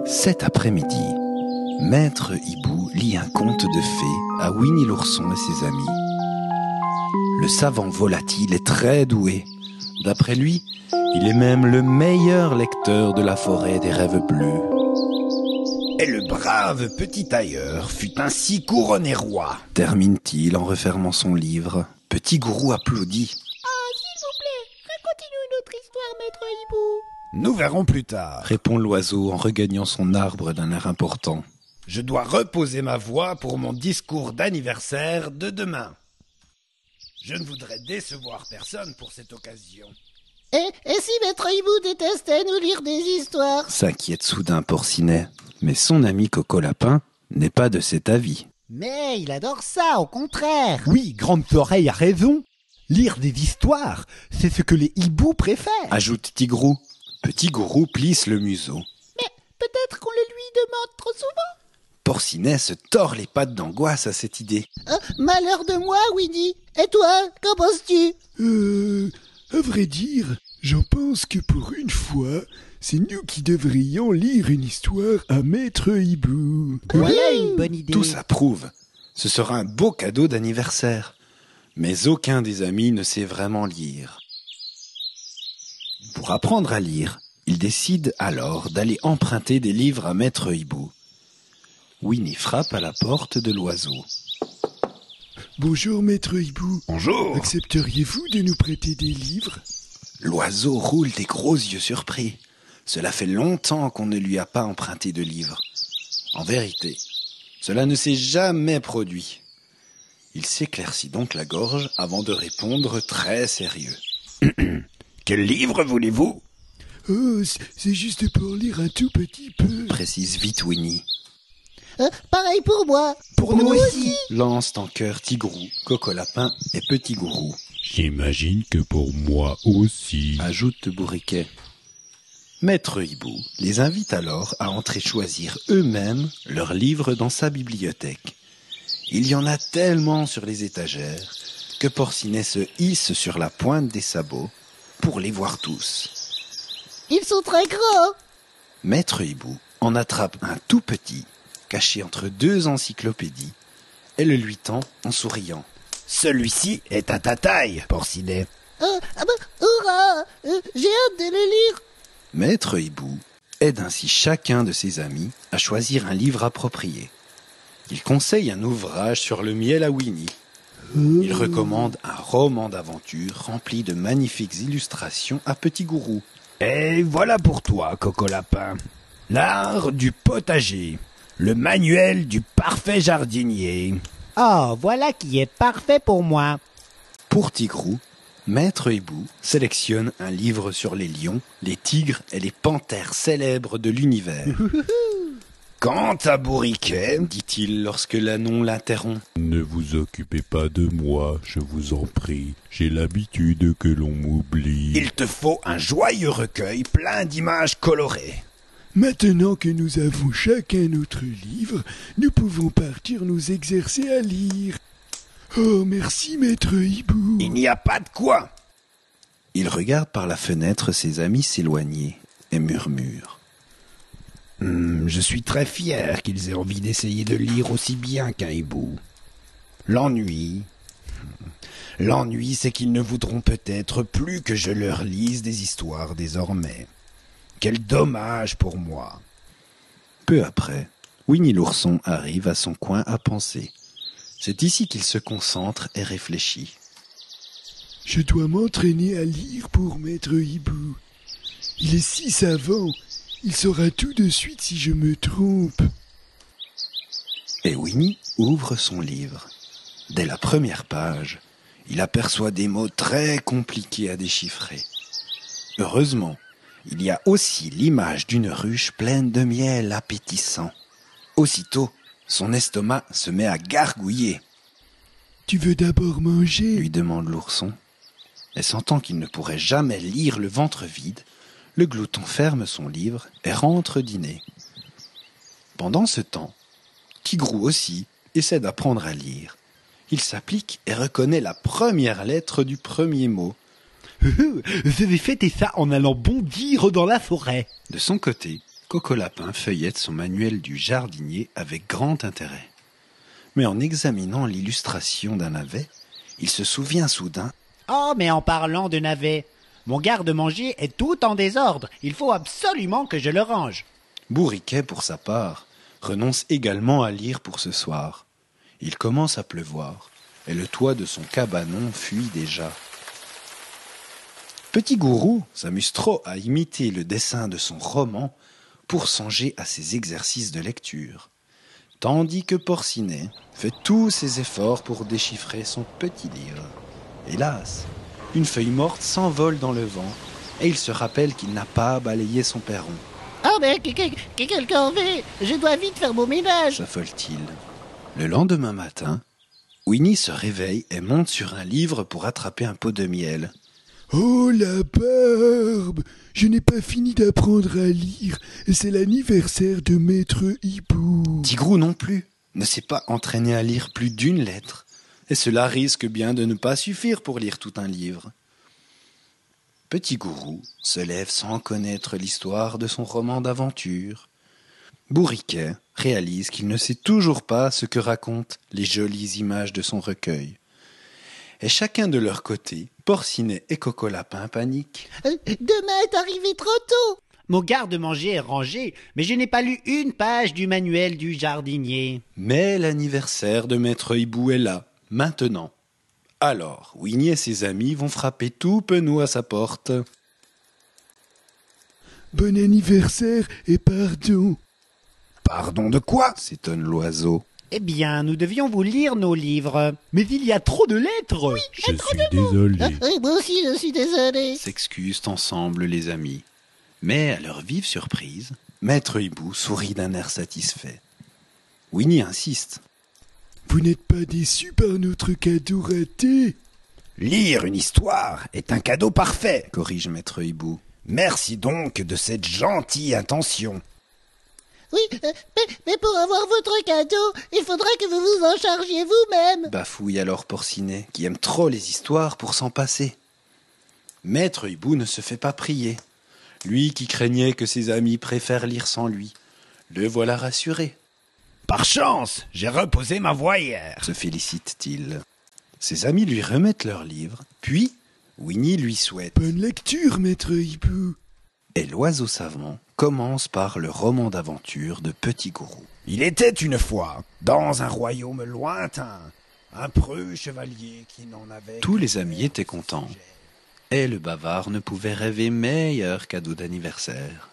Cet après-midi, Maître Hibou lit un conte de fées à Winnie l'ourson et ses amis. Le savant volatile est très doué. D'après lui, il est même le meilleur lecteur de la forêt des rêves bleus. Et le brave petit tailleur fut ainsi couronné roi. Termine-t-il en refermant son livre. Petit Gourou applaudit. Ah, s'il vous plaît, racontez-nous une autre histoire, Maître Hibou. Nous verrons plus tard. Répond l'oiseau en regagnant son arbre d'un air important. Je dois reposer ma voix pour mon discours d'anniversaire de demain. Je ne voudrais décevoir personne pour cette occasion. Et si Maître Hibou détestait nous lire des histoires? S'inquiète soudain Porcinet. Mais son ami Coco Lapin n'est pas de cet avis. Mais il adore ça, au contraire. Oui, Grande Oreille a raison. Lire des histoires, c'est ce que les hiboux préfèrent. Ajoute Tigrou. Petit Gourou plisse le museau. Mais peut-être qu'on le lui demande trop souvent. Porcinet se tord les pattes d'angoisse à cette idée. Malheur de moi, Winnie. Et toi, qu'en penses-tu? À vrai dire, j'en pense que pour une fois, c'est nous qui devrions lire une histoire à Maître Hibou. Voilà une bonne idée. Tous approuvent. Ce sera un beau cadeau d'anniversaire. Mais aucun des amis ne sait vraiment lire. Pour apprendre à lire, ils décident alors d'aller emprunter des livres à Maître Hibou. Winnie frappe à la porte de l'oiseau. Bonjour Maître Hibou. Bonjour. Accepteriez-vous de nous prêter des livres? L'oiseau roule des gros yeux surpris. Cela fait longtemps qu'on ne lui a pas emprunté de livres. En vérité, cela ne s'est jamais produit. Il s'éclaircit donc la gorge avant de répondre très sérieux. Quel livre voulez-vous? Oh, c'est juste pour lire un tout petit peu. Précise vite Winnie. Pareil pour moi. Pour nous aussi. Lancent en chœur Tigrou, Coco Lapin et Petit Gourou. J'imagine que pour moi aussi. Ajoute Bourriquet. Maître Hibou les invite alors à entrer choisir eux-mêmes leurs livres dans sa bibliothèque. Il y en a tellement sur les étagères que Porcinet se hisse sur la pointe des sabots pour les voir tous. Ils sont très grands. Maître Hibou en attrape un tout petit, caché entre deux encyclopédies, et le lui tend en souriant. Celui-ci est à ta taille, Porcinet. Hurrah, j'ai hâte de le lire. Maître Hibou aide ainsi chacun de ses amis à choisir un livre approprié. Il conseille un ouvrage sur le miel à Winnie. Il recommande un roman d'aventure rempli de magnifiques illustrations à Petit Gourou. Et voilà pour toi, Coco Lapin. L'art du potager. Le manuel du parfait jardinier. Oh, voilà qui est parfait pour moi. Pour Tigrou, Maître Hibou sélectionne un livre sur les lions, les tigres et les panthères célèbres de l'univers. Quant à Bourriquet, Dit-il lorsque l'Anon l'interrompt. Ne vous occupez pas de moi, je vous en prie. J'ai l'habitude que l'on m'oublie. il te faut un joyeux recueil plein d'images colorées. Maintenant que nous avons chacun notre livre, nous pouvons partir nous exercer à lire. Oh, merci Maître Hibou. Il n'y a pas de quoi. Il regarde par la fenêtre ses amis s'éloigner et murmure. Je suis très fier qu'ils aient envie d'essayer de lire aussi bien qu'un hibou. L'ennui, c'est qu'ils ne voudront peut-être plus que je leur lise des histoires désormais. Quel dommage pour moi. Peu après, Winnie l'ourson arrive à son coin à penser. C'est ici qu'il se concentre et réfléchit. Je dois m'entraîner à lire pour Maître Hibou. Il est si savant, il saura tout de suite si je me trompe. Et Winnie ouvre son livre. Dès la première page, il aperçoit des mots très compliqués à déchiffrer. Heureusement, il y a aussi l'image d'une ruche pleine de miel appétissant. Aussitôt, son estomac se met à gargouiller. Tu veux d'abord manger? Lui demande l'ourson. Et sentant qu'il ne pourrait jamais lire le ventre vide, le glouton ferme son livre et rentre dîner. Pendant ce temps, Tigrou aussi essaie d'apprendre à lire. Il s'applique et reconnaît la première lettre du premier mot. Je vais fêter ça en allant bondir dans la forêt. De son côté, Coco Lapin feuillette son manuel du jardinier avec grand intérêt. Mais en examinant l'illustration d'un navet, il se souvient soudain. Oh, mais en parlant de navet, mon garde-manger est tout en désordre. Il faut absolument que je le range. Bourriquet, pour sa part, renonce également à lire pour ce soir. Il commence à pleuvoir, et le toit de son cabanon fuit déjà. Petit Gourou s'amuse trop à imiter le dessin de son roman pour songer à ses exercices de lecture, tandis que Porcinet fait tous ses efforts pour déchiffrer son petit livre. Hélas, une feuille morte s'envole dans le vent, et il se rappelle qu'il n'a pas balayé son perron. Ah ben, que quelqu'un en veut. Je dois vite faire mon ménage. S'affole-t-il. Le lendemain matin, Winnie se réveille et monte sur un livre pour attraper un pot de miel. Oh la barbe! Je n'ai pas fini d'apprendre à lire, et c'est l'anniversaire de Maître Hibou. Tigrou non plus ne s'est pas entraîné à lire plus d'une lettre, et cela risque bien de ne pas suffire pour lire tout un livre. Petit Gourou se lève sans connaître l'histoire de son roman d'aventure. Bourriquet réalise qu'il ne sait toujours pas ce que racontent les jolies images de son recueil. Et chacun de leur côté, Porcinet et Coco Lapin paniquent. Demain est arrivé trop tôt. Mon garde-manger est rangé, mais je n'ai pas lu une page du manuel du jardinier. Mais l'anniversaire de Maître Hibou est là, maintenant. Alors, Winnie et ses amis vont frapper tout penaud à sa porte. Bon anniversaire et pardon. Pardon de quoi? S'étonne l'oiseau. Eh bien, nous devions vous lire nos livres. Mais il y a trop de lettres. Je suis désolé. Moi aussi, je suis désolé. S'excusent ensemble les amis. Mais à leur vive surprise, Maître Hibou sourit d'un air satisfait. Winnie insiste. Vous n'êtes pas déçu par notre cadeau raté? Lire une histoire est un cadeau parfait. Corrige Maître Hibou. Merci donc de cette gentille intention. Oui, mais pour avoir votre cadeau, il faudra que vous vous en chargiez vous-même. Bafouille alors Porcinet, qui aime trop les histoires pour s'en passer. Maître Hibou ne se fait pas prier. Lui qui craignait que ses amis préfèrent lire sans lui, le voilà rassuré, Par chance, j'ai reposé ma voix hier. se félicite-t-il. Ses amis lui remettent leurs livres, puis Winnie lui souhaite. Bonne lecture, Maître Hibou. Et l'oiseau savant commence par le roman d'aventure de Petit Gourou. Il était une fois, dans un royaume lointain, un preux chevalier qui n'en avait... Tous les amis étaient contents, et le bavard ne pouvait rêver meilleur cadeau d'anniversaire.